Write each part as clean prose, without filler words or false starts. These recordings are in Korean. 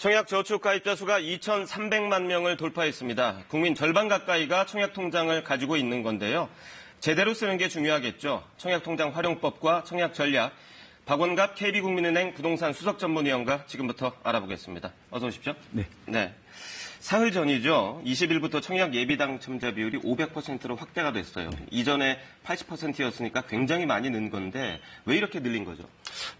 청약 저축 가입자 수가 2,300만 명을 돌파했습니다. 국민 절반 가까이가 청약 통장을 가지고 있는 건데요. 제대로 쓰는 게 중요하겠죠. 청약 통장 활용법과 청약 전략, 박원갑 KB국민은행 부동산 수석 전문위원과 지금부터 알아보겠습니다. 어서 오십시오. 네. 사흘 전이죠. 20일부터 청약 예비 당첨자 비율이 500%로 확대가 됐어요. 이전에 80%였으니까 굉장히 많이 는 건데 왜 이렇게 늘린 거죠?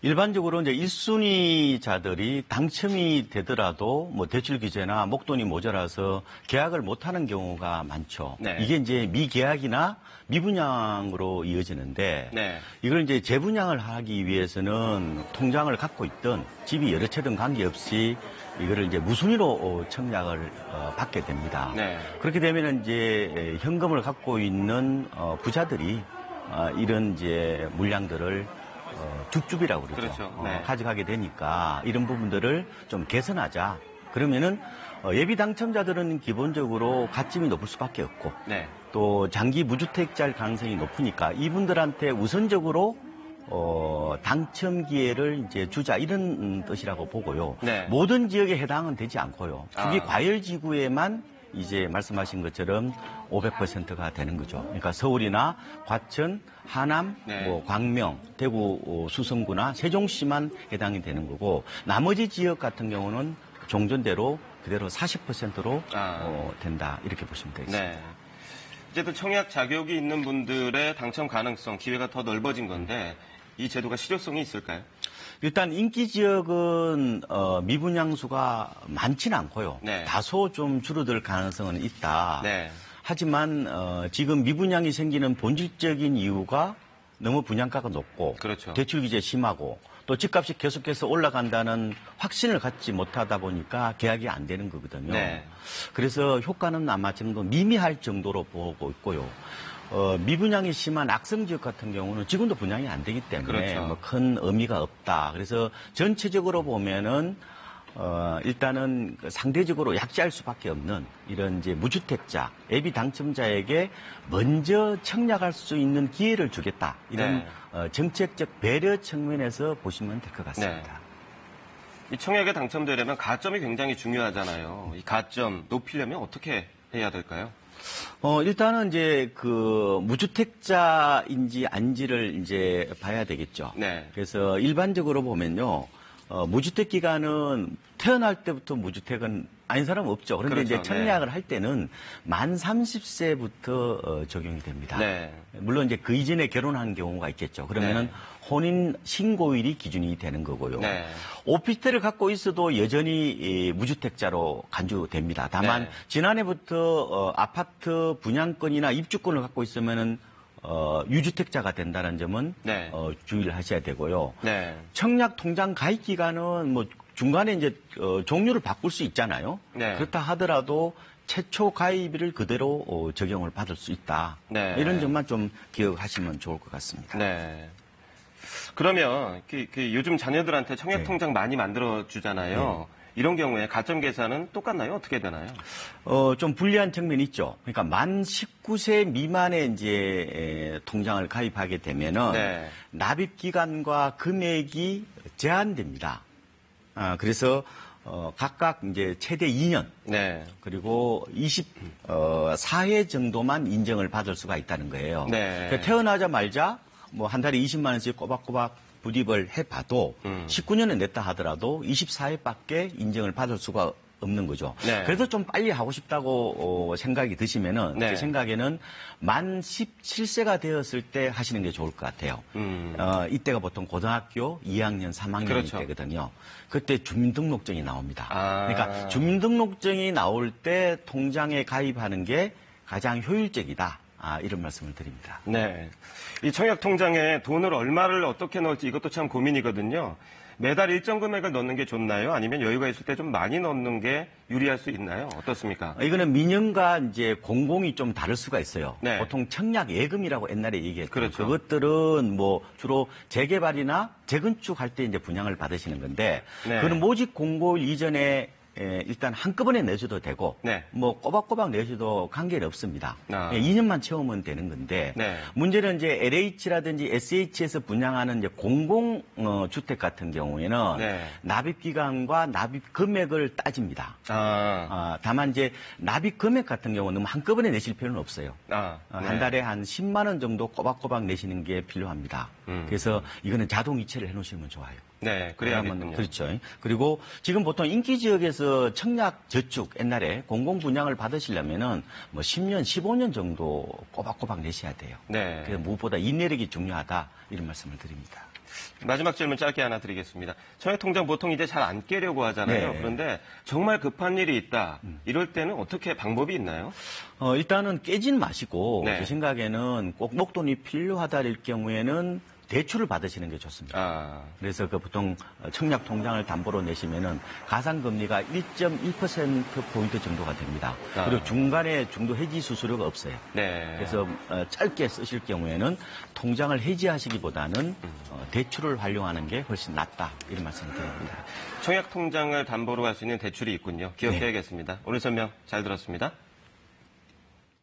일반적으로 이제 1순위자들이 당첨이 되더라도 뭐 대출 규제나 목돈이 모자라서 계약을 못 하는 경우가 많죠. 네. 이게 이제 미계약이나 미분양으로 이어지는데 이걸 이제 재분양을 하기 위해서는 통장을 갖고 있던 집이 여러 채든 관계없이 이거를 이제 무순위로 청약을 받게 됩니다. 그렇게 되면 이제 현금을 갖고 있는 부자들이 이런 이제 물량들을 줍줍이라고 그러죠. 가져가게 되니까 이런 부분들을 좀 개선하자. 그러면은 예비 당첨자들은 기본적으로 가점이 높을 수밖에 없고 또 장기 무주택자일 가능성이 높으니까 이분들한테 우선적으로 당첨 기회를 이제 주자 이런 뜻이라고 보고요. 모든 지역에 해당은 되지 않고요. 주기 과열 지구에만 이제 말씀하신 것처럼 500%가 되는 거죠. 그러니까 서울이나 과천, 하남, 뭐 광명, 대구 수성구나 세종시만 해당이 되는 거고 나머지 지역 같은 경우는 종전대로 그대로 40%로 된다 이렇게 보시면 되겠습니다. 어쨌든 청약 자격이 있는 분들의 당첨 가능성, 기회가 더 넓어진 건데 이 제도가 실효성이 있을까요? 일단 인기 지역은 미분양 수가 많지는 않고요. 다소 좀 줄어들 가능성은 있다. 하지만 지금 미분양이 생기는 본질적인 이유가 너무 분양가가 높고 대출 규제 심하고 또 집값이 계속해서 올라간다는 확신을 갖지 못하다 보니까 계약이 안 되는 거거든요. 그래서 효과는 아마 정도 미미할 정도로 보고 있고요. 미분양이 심한 악성 지역 같은 경우는 지금도 분양이 안 되기 때문에 뭐 큰 의미가 없다. 그래서 전체적으로 보면은 일단은 상대적으로 약자할 수밖에 없는 이런 이제 무주택자, 예비 당첨자에게 먼저 청약할 수 있는 기회를 주겠다. 이런 정책적 배려 측면에서 보시면 될 것 같습니다. 이 청약에 당첨되려면 가점이 굉장히 중요하잖아요. 이 가점 높이려면 어떻게 해야 될까요? 일단은 이제 그 무주택자인지 아닌지를 이제 봐야 되겠죠. 그래서 일반적으로 보면요. 무주택 기간은 태어날 때부터 무주택은 아닌 사람은 없죠. 그런데 이제 청약을 할 때는 만 30세부터 적용이 됩니다. 물론 이제 그 이전에 결혼한 경우가 있겠죠. 그러면은 혼인 신고일이 기준이 되는 거고요. 오피스텔을 갖고 있어도 여전히 무주택자로 간주됩니다. 다만 지난해부터 아파트 분양권이나 입주권을 갖고 있으면은 유주택자가 된다는 점은 주의를 하셔야 되고요. 청약 통장 가입 기간은 뭐 중간에 이제 종류를 바꿀 수 있잖아요. 그렇다 하더라도 최초 가입일을 그대로 적용을 받을 수 있다. 이런 점만 좀 기억하시면 좋을 것 같습니다. 그러면 요즘 자녀들한테 청약 통장 많이 만들어 주잖아요. 이런 경우에 가점 계산은 똑같나요? 어떻게 되나요? 좀 불리한 측면이 있죠. 그러니까 만 19세 미만의 이제 통장을 가입하게 되면은 납입 기간과 금액이 제한됩니다. 그래서 각각 이제 최대 2년 그리고 24회 정도만 인정을 받을 수가 있다는 거예요. 그러니까 태어나자마자 뭐 한 달에 20만 원씩 꼬박꼬박 부입을 해봐도 19년에 냈다 하더라도 24회밖에 인정을 받을 수가 없는 거죠. 그래서 좀 빨리 하고 싶다고 생각이 드시면은 제 생각에는 만 17세가 되었을 때 하시는 게 좋을 것 같아요. 이때가 보통 고등학교 2학년, 3학년 때거든요. 그때 주민등록증이 나옵니다. 그러니까 주민등록증이 나올 때 통장에 가입하는 게 가장 효율적이다. 이런 말씀을 드립니다. 이 청약 통장에 돈을 얼마를 어떻게 넣을지 이것도 참 고민이거든요. 매달 일정 금액을 넣는 게 좋나요? 아니면 여유가 있을 때 좀 많이 넣는 게 유리할 수 있나요? 어떻습니까? 이거는 민영과 이제 공공이 좀 다를 수가 있어요. 보통 청약 예금이라고 옛날에 얘기했죠. 그것들은 뭐 주로 재개발이나 재건축할 때 이제 분양을 받으시는 건데 그거는 모집 공고일 이전에 일단 한꺼번에 내셔도 되고 네. 뭐 꼬박꼬박 내셔도 관계는 없습니다. 아. 2년만 채우면 되는 건데 네. 문제는 이제 LH라든지 SH에서 분양하는 이제 공공 주택 같은 경우에는 네. 납입 기간과 납입 금액을 따집니다. 다만 이제 납입 금액 같은 경우는 너무 한꺼번에 내실 필요는 없어요. 네. 한 달에 한 10만 원 정도 꼬박꼬박 내시는 게 필요합니다. 그래서 이거는 자동 이체를 해놓으시면 좋아요. 네, 그래야겠군요. 그렇죠. 그리고 지금 보통 인기 지역에서 청약 저축 옛날에 공공 분양을 받으시려면은 뭐 10년, 15년 정도 꼬박꼬박 내셔야 돼요. 네. 그래서 무엇보다 인내력이 중요하다 이런 말씀을 드립니다. 마지막 질문 짧게 하나 드리겠습니다. 청약통장 보통 이제 잘 안 깨려고 하잖아요. 네. 그런데 정말 급한 일이 있다. 이럴 때는 어떻게 방법이 있나요? 일단은 깨진 마시고 네. 제 생각에는 꼭 목돈이 필요하다일 경우에는 대출을 받으시는 게 좋습니다. 그래서 그 보통 청약 통장을 담보로 내시면은 가상금리가 1.1%포인트 정도가 됩니다. 그리고 중간에 중도 해지 수수료가 없어요. 네. 그래서 짧게 쓰실 경우에는 통장을 해지하시기보다는 대출을 활용하는 게 훨씬 낫다. 이런 말씀을 드립니다. 청약 통장을 담보로 할 수 있는 대출이 있군요. 기억해야겠습니다. 네. 오늘 설명 잘 들었습니다.